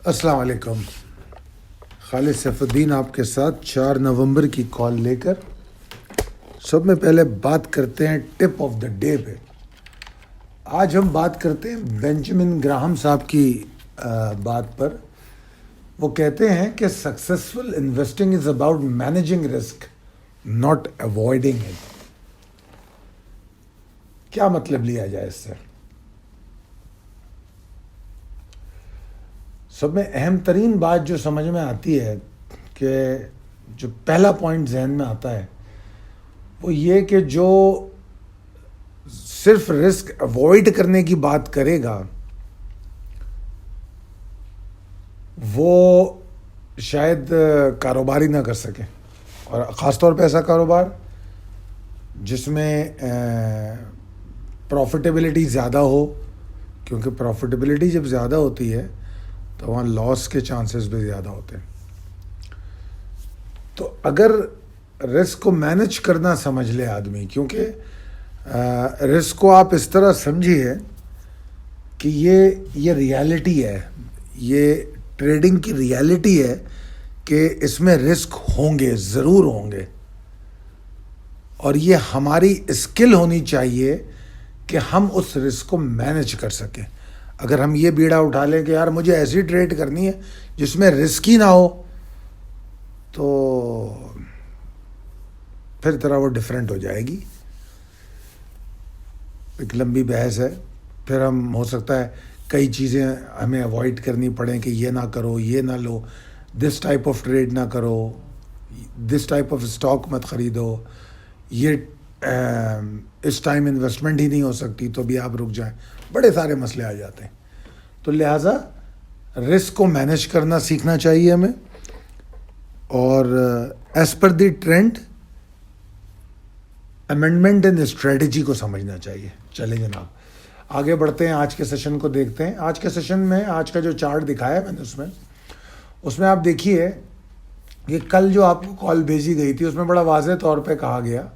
अस्सलाम वालेकुम। खालिद सैफुद्दीन आपके साथ 4 नवंबर की कॉल लेकर। सब में पहले बात करते हैं टिप ऑफ द डे पे। आज हम बात करते हैं बेंजामिन ग्राहम साहब की बात पर। वो कहते हैं कि successful investing is about managing risk, not avoiding it. क्या मतलब लिया जाए इससे? सब में अहम तरीन बात जो समझ में आती है कि जो पहला पॉइंट जहन में आता है वो ये कि जो सिर्फ रिस्क अवॉइड करने की बात करेगा वो शायद कारोबार ही ना कर सके, और ख़ास तौर पे ऐसा कारोबार जिसमें प्रॉफिटेबिलिटी ज़्यादा हो, क्योंकि प्रॉफिटेबिलिटी जब ज़्यादा होती है तो वहाँ लॉस के चांसेस भी ज़्यादा होते हैं। तो अगर रिस्क को मैनेज करना समझ ले आदमी, क्योंकि रिस्क को आप इस तरह समझिए कि ये रियलिटी है, ये ट्रेडिंग की रियलिटी है कि इसमें रिस्क होंगे, ज़रूर होंगे, और ये हमारी स्किल होनी चाहिए कि हम उस रिस्क को मैनेज कर सकें। अगर हम ये बीड़ा उठा लें कि यार मुझे ऐसी ट्रेड करनी है जिसमें रिस्क ही ना हो, तो फिर तरह वो डिफरेंट हो जाएगी। एक लंबी बहस है। फिर हम हो सकता है कई चीज़ें हमें अवॉइड करनी पड़ें कि ये ना करो, ये ना लो, दिस टाइप ऑफ ट्रेड ना करो, दिस टाइप ऑफ स्टॉक मत ख़रीदो, ये इस टाइम इन्वेस्टमेंट ही नहीं हो सकती तो भी आप रुक जाएं। बड़े सारे मसले आ जाते हैं। तो लिहाजा रिस्क को मैनेज करना सीखना चाहिए हमें, और as per the trend amendment in strategy को समझना चाहिए। चलें जनाब, आगे बढ़ते हैं, आज के सेशन को देखते हैं। आज के सेशन में आज का जो चार्ट दिखाया है मैंने उसमें आप देखिए कि कल जो आपको कॉल भेजी गई थी उसमें बड़ा वाज़ेह तौर पे कहा गया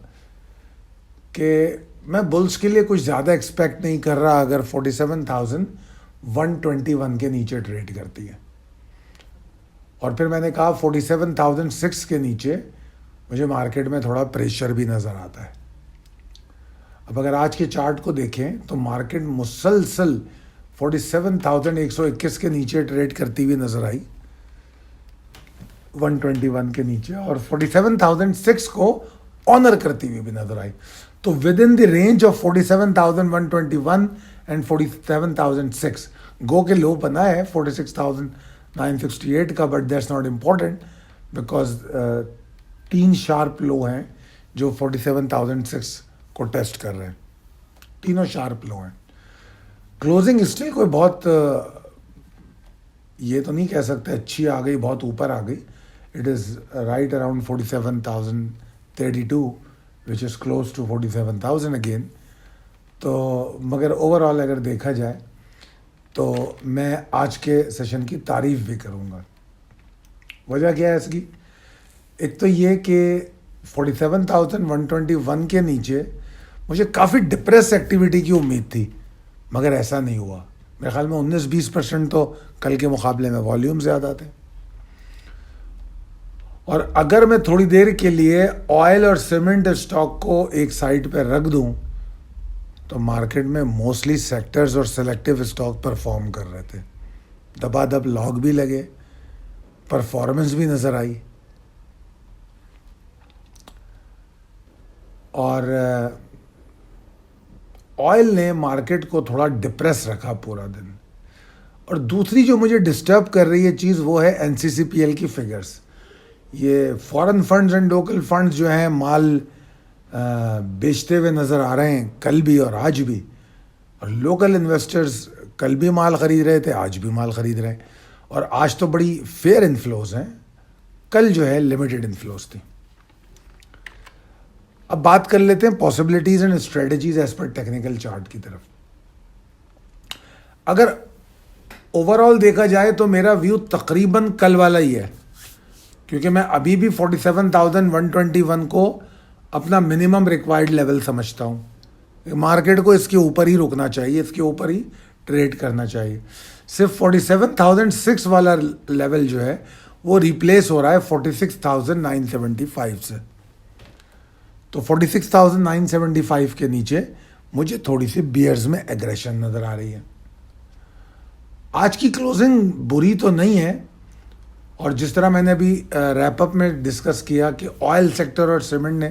कि मैं बुल्स के लिए कुछ ज़्यादा एक्सपेक्ट नहीं कर रहा अगर 47,121 के नीचे ट्रेड करती है। और फिर मैंने कहा 47,006 के नीचे मुझे मार्केट में थोड़ा प्रेशर भी नज़र आता है। अब अगर आज के चार्ट को देखें तो मार्केट मुसलसल 47,121 के नीचे ट्रेड करती हुई नज़र आई, 121 के नीचे, और 47,006 को ऑनर करती हुई भी नज़र आई। तो within the range of 47,121 and 47,006 गो के लो बना है 46,968 का, but that's not important because 3 sharp low हैं जो 47,006 को टेस्ट कर रहे हैं। तीनों शार्प लो हैं। क्लोजिंग स्टिल कोई बहुत ये तो नहीं कह सकते अच्छी आ गई, बहुत ऊपर आ गई। It is right around 47,032 which is close to 47,000 again. तो मगर ओवरऑल अगर देखा जाए तो मैं आज के सेशन की तारीफ़ भी करूँगा। वजह क्या है इसकी? एक तो ये कि 47,121 के नीचे मुझे काफ़ी डिप्रेस एक्टिविटी की उम्मीद थी, मगर ऐसा नहीं हुआ। मेरे ख्याल में 19-20% तो कल के मुकाबले में वॉल्यूम ज़्यादा थे। और अगर मैं थोड़ी देर के लिए ऑयल और सीमेंट स्टॉक को एक साइड पे रख दूं तो मार्केट में मोस्टली सेक्टर्स और सेलेक्टिव स्टॉक परफॉर्म कर रहे थे। दबादब लॉग भी लगे, परफॉर्मेंस भी नज़र आई, और ऑयल ने मार्केट को थोड़ा डिप्रेस रखा पूरा दिन। और दूसरी जो मुझे डिस्टर्ब कर रही है चीज़ वो है एनसीसीपीएल की फिगर्स। ये foreign funds and local funds जो हैं माल बेचते हुए नज़र आ रहे हैं कल भी और आज भी, और लोकल इन्वेस्टर्स कल भी माल ख़रीद रहे थे, आज भी माल ख़रीद रहे हैं। और आज तो बड़ी फेयर इन्फ्लोज हैं, कल जो है लिमिटेड इन्फ्लोज थी। अब बात कर लेते हैं possibilities and strategies as per technical chart की तरफ। अगर ओवरऑल देखा जाए तो मेरा व्यू तकरीबन कल वाला ही है, क्योंकि मैं अभी भी 47,121 को अपना मिनिमम रिक्वायर्ड लेवल समझता हूँ। मार्केट को इसके ऊपर ही रुकना चाहिए, इसके ऊपर ही ट्रेड करना चाहिए। सिर्फ 47,006 वाला लेवल जो है वो रिप्लेस हो रहा है 46,975 से। तो 46,975 के नीचे मुझे थोड़ी सी बियर्स में एग्रेशन नज़र आ रही है। आज की क्लोजिंग बुरी तो नहीं है, और जिस तरह मैंने अभी रैपअप में डिस्कस किया कि ऑयल सेक्टर और सीमेंट ने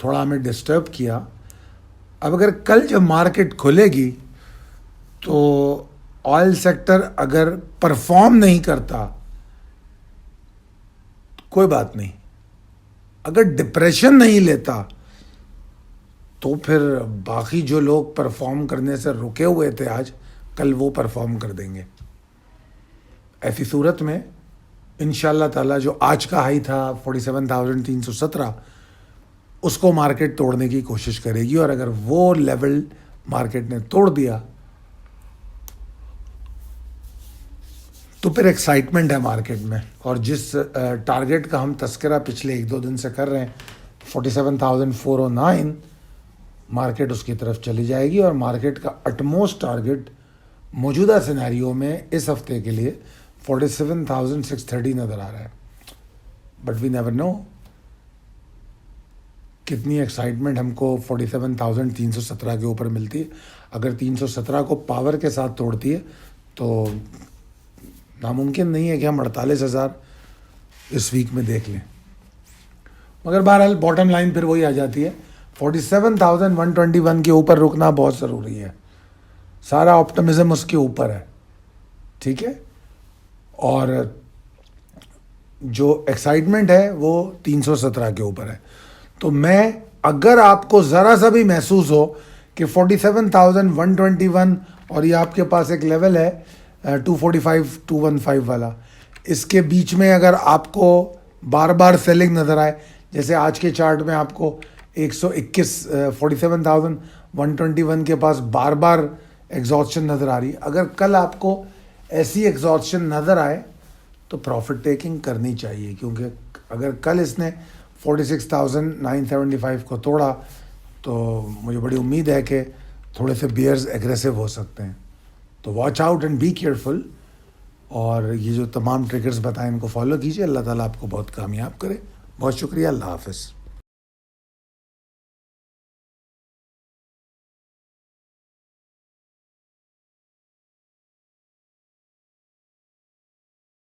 थोड़ा हमें डिस्टर्ब किया। अब अगर कल जब मार्केट खुलेगी तो ऑयल सेक्टर अगर परफॉर्म नहीं करता कोई बात नहीं, अगर डिप्रेशन नहीं लेता तो फिर बाकी जो लोग परफॉर्म करने से रुके हुए थे आज, कल वो परफॉर्म कर देंगे। ऐसी सूरत में इंशाल्लाह ताला जो आज का हाई था 47,317 उसको मार्केट तोड़ने की कोशिश करेगी, और अगर वो लेवल मार्केट ने तोड़ दिया तो फिर एक्साइटमेंट है मार्केट में। और जिस टारगेट का हम तस्करा पिछले 1-2 दिन से कर रहे हैं 47,409, मार्केट उसकी तरफ चली जाएगी। और मार्केट का अटमोस्ट टारगेट मौजूदा सिनेरियो में इस हफ्ते के लिए 47,630 नज़र आ रहा है। बट वी नेवर नो कितनी एक्साइटमेंट हमको 47,317 के ऊपर मिलती है। अगर 317 को पावर के साथ तोड़ती है तो नामुमकिन नहीं है कि हम 48,000 इस वीक में देख लें। मगर बहरहाल बॉटम लाइन फिर वही आ जाती है, 47,121 के ऊपर रुकना बहुत ज़रूरी है। सारा ऑप्टिमिज्म उसके ऊपर है, ठीक है। और जो एक्साइटमेंट है वो 317 के ऊपर है। तो मैं, अगर आपको ज़रा सा भी महसूस हो कि 47,121 और ये आपके पास एक लेवल है 245-215 वाला, इसके बीच में अगर आपको बार बार सेलिंग नज़र आए, जैसे आज के चार्ट में आपको 121 47,121 के पास बार बार एग्जॉस्शन नज़र आ रही है, अगर कल आपको ऐसी एग्जॉस्शन नज़र आए तो प्रॉफिट टेकिंग करनी चाहिए। क्योंकि अगर कल इसने 46,975 को तोड़ा तो मुझे बड़ी उम्मीद है कि थोड़े से बियर्स एग्रेसिव हो सकते हैं। तो watch out and be careful. और ये जो तमाम ट्रिगर्स बताएं इनको फॉलो कीजिए। अल्लाह ताला आपको बहुत कामयाब करे। बहुत शुक्रिया। अल्लाह हाफ़िज़।